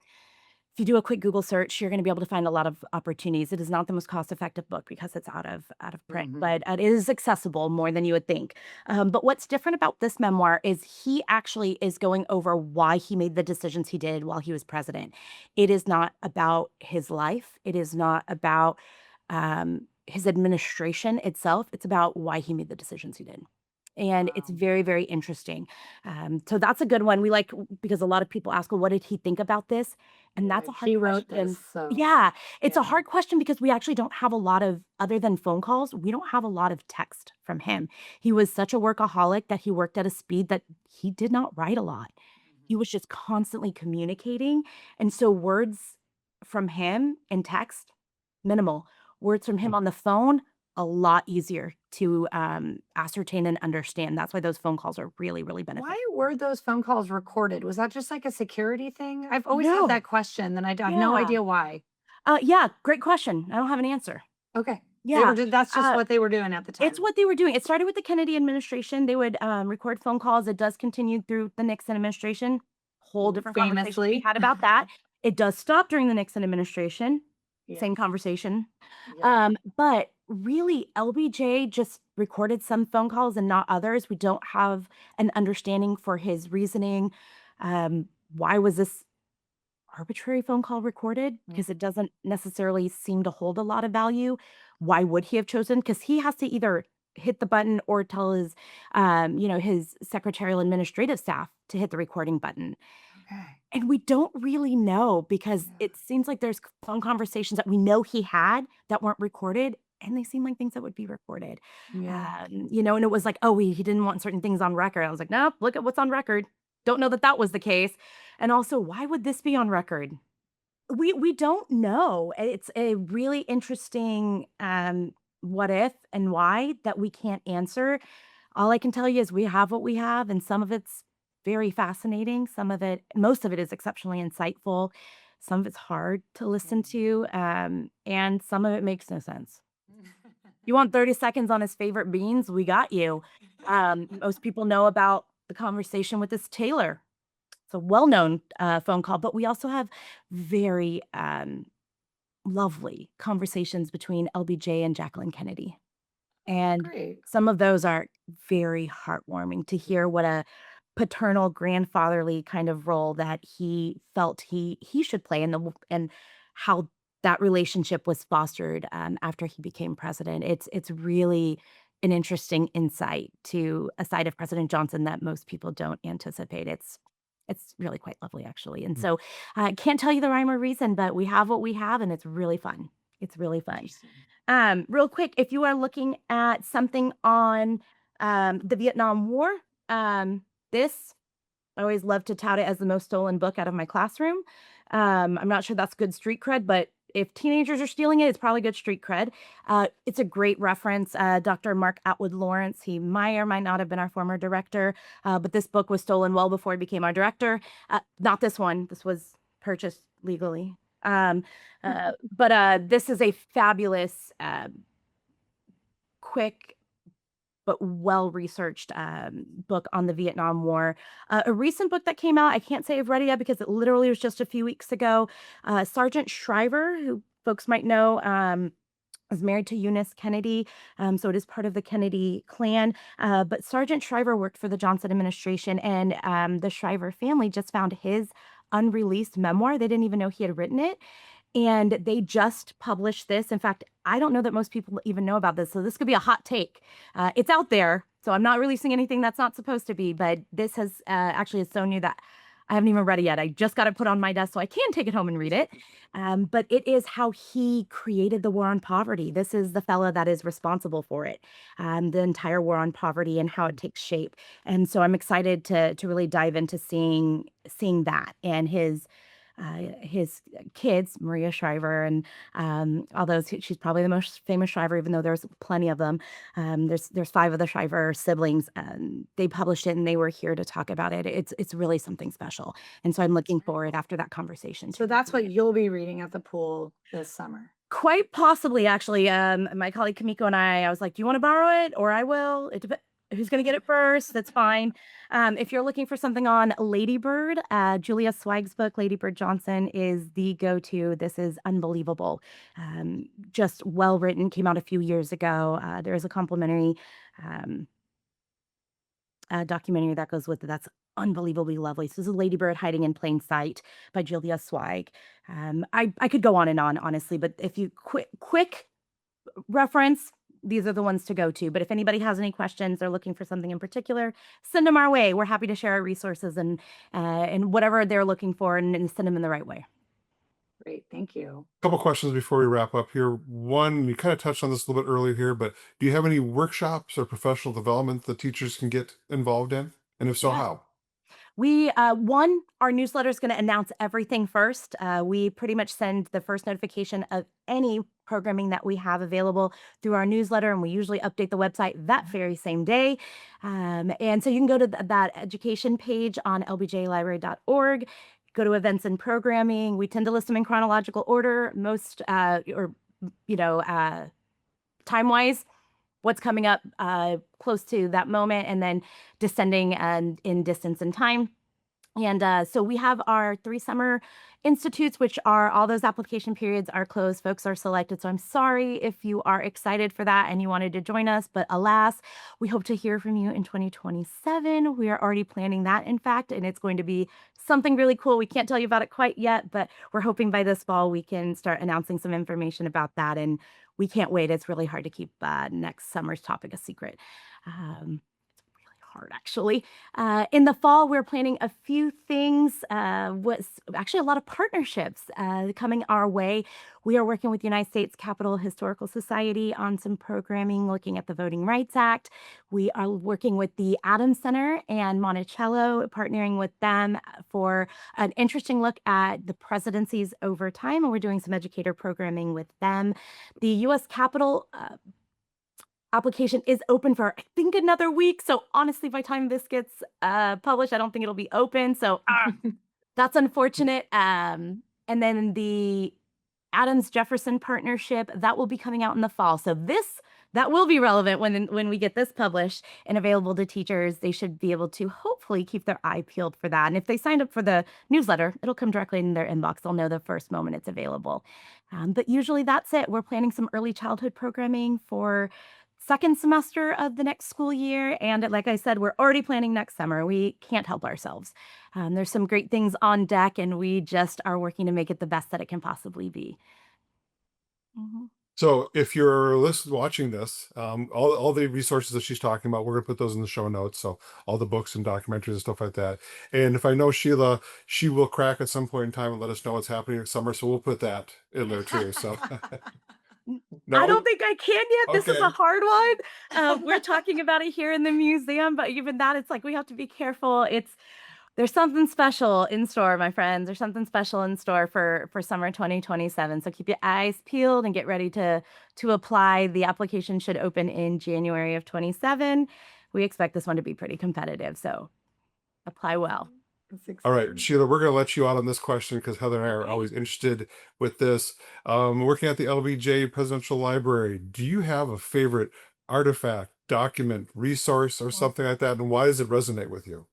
if you do a quick Google search, you're going to be able to find a lot of opportunities. It is not the most cost-effective book because it's out of print, but it is accessible more than you would think. But what's different about this memoir is he actually is going over why he made the decisions he did while he was president. It is not about his life. It is not about his administration itself. It's about why he made the decisions he did. And it's Wow. very, very interesting. So that's a good one. We like because a lot of people ask, well, what did he think about this? And that's a Right. hard He wrote question. this, so Yeah, it's a yeah. hard question because we actually don't have a lot of, other than phone calls, we don't have a lot of text from him. He was such a workaholic that he worked at a speed that he did not write a lot. He was just constantly communicating. And so words from him in text, minimal. Words from him on the phone, a lot easier to ascertain and understand. That's why those phone calls are really, really beneficial. Why were those phone calls recorded? Was that just like a security thing? I've always had No. that question, and I have no Yeah. idea why. Yeah, great question. I don't have an answer. Okay. Yeah. That's just Uh, what they were doing at the It's time. what they were doing. It started with the Kennedy administration. They would record phone calls. It does continue through the Nixon administration. Whole different conversation to be Famously. had about that. It does stop during the Nixon administration. Yes. Same conversation. Yeah. But really, LBJ just recorded some phone calls and not others. We don't have an understanding for his reasoning. Why was this arbitrary phone call recorded? Because it doesn't necessarily seem to hold a lot of value. Why would he have chosen? Because he has to either hit the button or tell his, his secretarial administrative staff to hit the recording button. Okay. And we don't really know because Yeah. it seems like there's phone conversations that we know he had that weren't recorded, and they seem like things that would be recorded. Yeah. And it was like, oh, he didn't want certain things on record. I was like, nope, look at what's on record. Don't know that that was the case. And also, why would this be on record? We don't know. It's a really interesting what if and why that we can't answer. All I can tell you is we have what we have, and some of it's very fascinating. Most of it is exceptionally insightful. Some of it's hard to listen to, and some of it makes no sense. You want 30 seconds on his favorite beans? We got you. Most people know about the conversation with this tailor. It's a well-known phone call, but we also have very lovely conversations between LBJ and Jacqueline Kennedy. And Great. some of those are very heartwarming to hear what a paternal grandfatherly kind of role that he felt he should play and how that relationship was fostered after he became president. It's really an interesting insight to a side of President Johnson that most people don't anticipate. It's really quite lovely, actually. And so I can't tell you the rhyme or reason, but we have what we have, and it's really fun. It's really fun. Interesting. Real quick, if you are looking at something on the Vietnam War, this I always love to tout it as the most stolen book out of my classroom. I'm not sure that's good street cred, but if teenagers are stealing it, it's probably good street cred. It's a great reference. Dr. Mark Atwood Lawrence, he might or might not have been our former director, but this book was stolen well before he became our director. Not this one. This was purchased legally. But this is a fabulous, quick but well-researched book on the Vietnam War. A recent book that came out, I can't say I've read it yet because it literally was just a few weeks ago. Sergeant Shriver, who folks might know, is married to Eunice Kennedy, so it is part of the Kennedy clan. But Sergeant Shriver worked for the Johnson administration, and the Shriver family just found his unreleased memoir. They didn't even know he had written it. And they just published this. In fact, I don't know that most people even know about this. So this could be a hot take. It's out there. So I'm not releasing anything that's not supposed to be. But this has actually is so new that I haven't even read it yet. I just got it put on my desk so I can take it home and read it. But it is how he created the war on poverty. This is the fella that is responsible for it, the entire war on poverty and how it takes shape. And so I'm excited to really dive into seeing that and his kids, Maria Shriver, and although she's probably the most famous Shriver, even though there's plenty of them. There's 5 of the Shriver siblings. They published it, and they were here to talk about it. It's really something special, and so I'm looking forward after that conversation. So that's what you'll be reading at the pool this summer. Quite possibly, actually. My colleague Kamiko and I was like, "Do you want to borrow it, or I will?" It depends. Who's going to get it first? That's fine. If you're looking for something on Ladybird, Julia Zweig's book, Ladybird Johnson, is the go-to. This is unbelievable. Just well written, came out a few years ago. There is a complimentary documentary that goes with it that's unbelievably lovely. So this is Ladybird Hiding in Plain Sight by Julia Zweig. I could go on and on, honestly, but if you quick reference, these are the ones to go to. But if anybody has any questions or looking for something in particular, send them our way. We're happy to share our resources and whatever they're looking for and send them in the right way. Great, thank you. A couple questions before we wrap up here. One, you kind of touched on this a little bit earlier here, but do you have any workshops or professional development that teachers can get involved in? And if so, Yeah. how? Our newsletter is going to announce everything first. We pretty much send the first notification of any programming that we have available through our newsletter, and we usually update the website that very same day. And so you can go to that education page on lbjlibrary.org, go to events and programming. We tend to list them in chronological order, time-wise, what's coming up close to that moment, and then descending and in distance and time. And so we have our 3 summer institutes, which are all those application periods are closed. Folks are selected. So I'm sorry if you are excited for that and you wanted to join us, but alas, we hope to hear from you in 2027. We are already planning that, in fact, and it's going to be something really cool. We can't tell you about it quite yet, but we're hoping by this fall we can start announcing some information about that. And we can't wait. It's really hard to keep next summer's topic a secret. Hard, actually. In the fall, we're planning a few things. What's actually a lot of partnerships coming our way. We are working with the United States Capitol Historical Society on some programming looking at the Voting Rights Act. We are working with the Adams Center and Monticello, partnering with them for an interesting look at the presidencies over time, and we're doing some educator programming with them. The U.S. Capitol application is open for, I think, another week. So honestly, by the time this gets published, I don't think it'll be open. So that's unfortunate. And then the Adams-Jefferson partnership, that will be coming out in the fall. So that will be relevant when we get this published and available to teachers. They should be able to hopefully keep their eye peeled for that. And if they signed up for the newsletter, it'll come directly in their inbox. They'll know the first moment it's available. But usually that's it. We're planning some early childhood programming for second semester of the next school year. And like I said, we're already planning next summer. We can't help ourselves. There's some great things on deck, and we just are working to make it the best that it can possibly be. Mm-hmm. So if you're watching this, all the resources that she's talking about, we're going to put those in the show notes. So all the books and documentaries and stuff like that. And if I know Sheila, she will crack at some point in time and let us know what's happening next summer. So we'll put that in there too. So no? I don't think I can yet. This is a hard one. We're talking about it here in the museum, but even that, it's like we have to be careful. There's something special in store, my friends. There's something special in store for summer 2027. So keep your eyes peeled and get ready to apply. The application should open in January of 2027. We expect this one to be pretty competitive, so apply well. All right, Sheila, we're going to let you out on this question because Heather and I are always interested with this. Working at the LBJ Presidential Library, do you have a favorite artifact, document, resource, or something like that? And why does it resonate with you?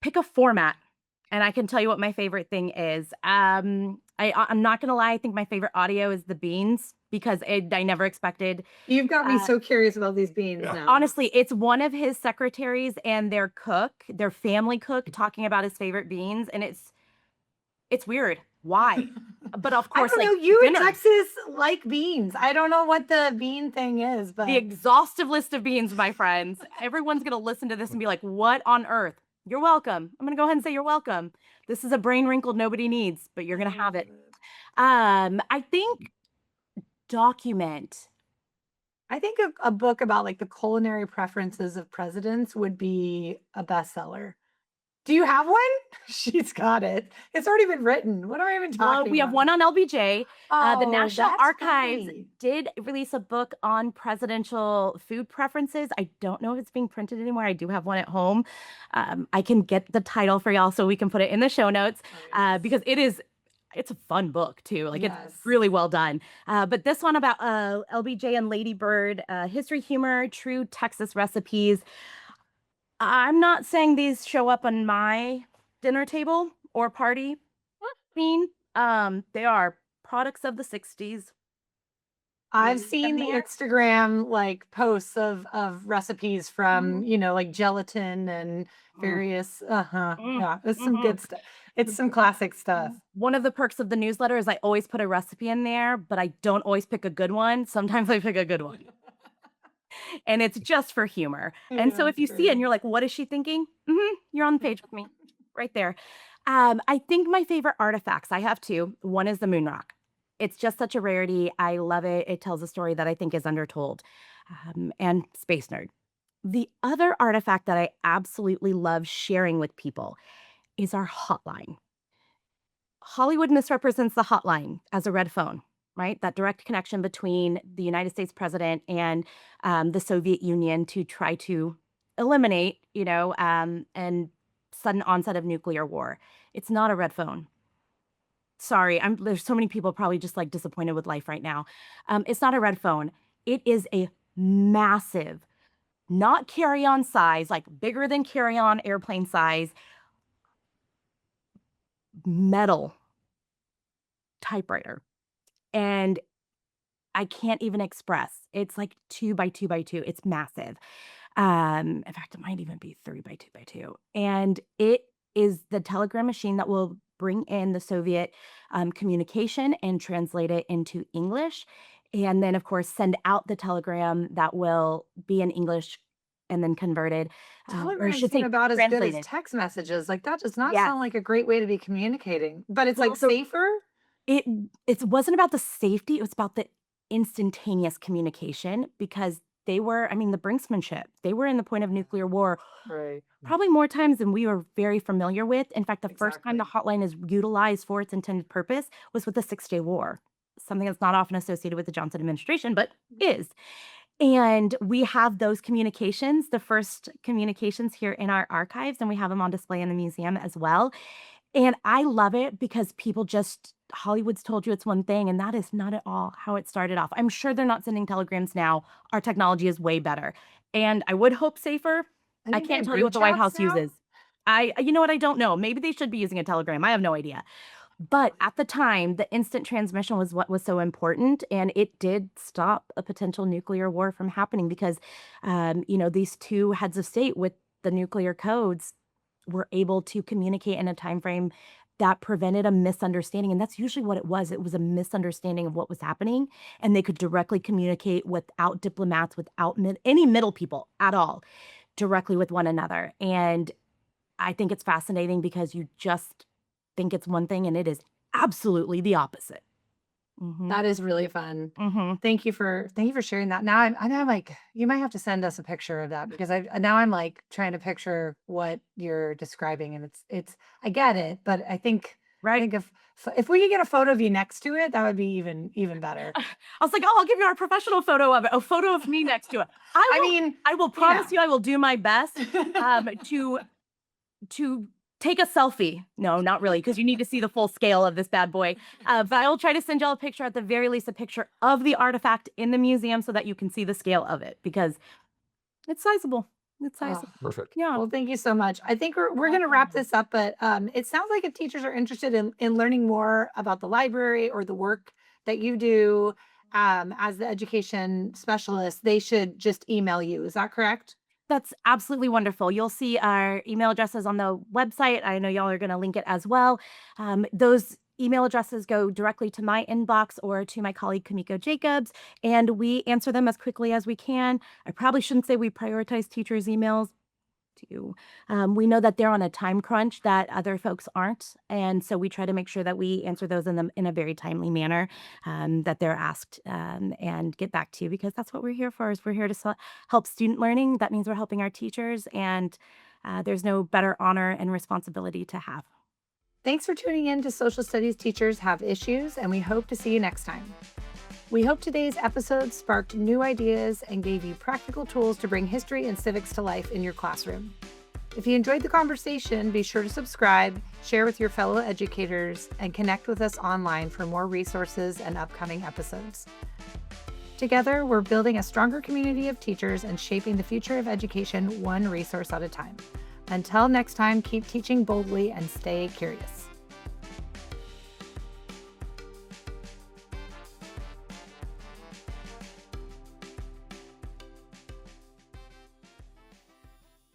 Pick a format, and I can tell you what my favorite thing is. I'm not gonna lie, I think my favorite audio is the beans because I never expected. You've got me so curious about these beans Yeah. now. Honestly, it's one of his secretaries and their cook, their family cook, talking about his favorite beans, and it's weird. Why? But of I course, don't like know. You in dinner, Texas like beans. I don't know what the bean thing is, but the exhaustive list of beans, my friends. Everyone's gonna listen to this and be like, "What on earth?" You're welcome. I'm gonna go ahead and say you're welcome. This is a brain wrinkle nobody needs, but you're gonna have it. I think document. I think a book about like the culinary preferences of presidents would be a bestseller. Do you have one? She's got it. It's already been written. What am I even Well, talking we have about? one on LBJ. The Oh, National that's Archives funny. did release a book on presidential food preferences. I don't know if it's being printed anymore. I do have one at home. I can get the title for y'all so we can put it in the show notes because it's a fun book too. Like Yes. it's really well done. But this one about LBJ and Lady Bird, history, humor, true Texas recipes. I'm not saying these show up on my dinner table or party scene. They are products of the 60s. I've Leave seen them the there. Instagram like posts of recipes from, like gelatin and Mm. various Mm. yeah, it's some good stuff. It's some classic stuff. One of the perks of the newsletter is I always put a recipe in there, but I don't always pick a good one. Sometimes I pick a good one. And it's just for humor. And so Yeah, if you that's see it great. and you're like, what is she thinking? You're on the page with me right there. I think my favorite artifacts, I have two. One is the moon rock. It's just such a rarity. I love it. It tells a story that I think is undertold. And Space Nerd. The other artifact that I absolutely love sharing with people is our hotline. Hollywood misrepresents the hotline as a red phone, right? That direct connection between the United States president and the Soviet Union to try to eliminate, and sudden onset of nuclear war. It's not a red phone. Sorry, there's so many people probably just like disappointed with life right now. It's not a red phone. It is a massive, not carry-on size, like bigger than carry-on airplane size, metal typewriter. And I can't even express. It's like 2 by 2 by 2. It's massive. In fact, it might even be 3 by 2 by 2. And it is the telegram machine that will bring in the Soviet communication and translate it into English. And then, of course, send out the telegram that will be in English and then converted, or I Telegrams should seem say about as good as translated. text messages. Like that does not Yes. sound like a great way to be communicating, but it's Well, like so safer. It wasn't about the safety, it was about the instantaneous communication because they were, I mean, the brinksmanship. They were in the point of nuclear war Right. probably more times than we were very familiar with. In fact, the first time the Exactly. hotline is utilized for its intended purpose was with the Six-Day War, something that's not often associated with the Johnson administration, but is. And we have those communications, the first communications here in our archives, and we have them on display in the museum as well. And I love it because people just Hollywood's told you it's one thing, and that is not at all how it started off. I'm sure they're not sending telegrams now. Our technology is way better, and I would hope safer. I I think they can't have tell you group what the White chats House now. uses. You know what? I don't know. Maybe they should be using a telegram. I have no idea. But at the time, the instant transmission was what was so important, and it did stop a potential nuclear war from happening because, these two heads of state with the nuclear codes were able to communicate in a time frame that prevented a misunderstanding, and that's usually what it was. It was a misunderstanding of what was happening, and they could directly communicate without diplomats, without any middle people at all, directly with one another. And I think it's fascinating because you just think it's one thing, and it is absolutely the opposite. That is really fun. Mhm. Thank you for sharing that. Now I'm like, you might have to send us a picture of that because now I'm like trying to picture what you're describing, and it's I get it, but I think Right? if we could get a photo of you next to it, that would be even better. I was like, "Oh, I'll give you our professional photo of it, a photo of me next to it." I mean, I will promise you I will do my best, to to take a selfie. No, not really, because you need to see the full scale of this bad boy. But I will try to send y'all a picture, at the very least, a picture of the artifact in the museum so that you can see the scale of it, because it's sizable. It's Oh, sizable. Perfect. Yeah. well, thank you so much. I think we're going to wrap this up, but it sounds like if teachers are interested in learning more about the library or the work that you do as the education specialist, they should just email you. Is that correct? That's absolutely wonderful. You'll see our email addresses on the website. I know y'all are going to link it as well. Those email addresses go directly to my inbox or to my colleague Kamiko Jacobs, and we answer them as quickly as we can. I probably shouldn't say we prioritize teachers' emails. We know that they're on a time crunch that other folks aren't, and so we try to make sure that we answer those in a very timely manner, that they're asked, and get back to you, because that's what we're here for. Is we're here to help student learning. That means we're helping our teachers, and there's no better honor and responsibility to have. Thanks for tuning in to Social Studies Teachers Have Issues, and we hope to see you next time. We hope today's episode sparked new ideas and gave you practical tools to bring history and civics to life in your classroom. If you enjoyed the conversation, be sure to subscribe, share with your fellow educators, and connect with us online for more resources and upcoming episodes. Together, we're building a stronger community of teachers and shaping the future of education one resource at a time. Until next time, keep teaching boldly and stay curious.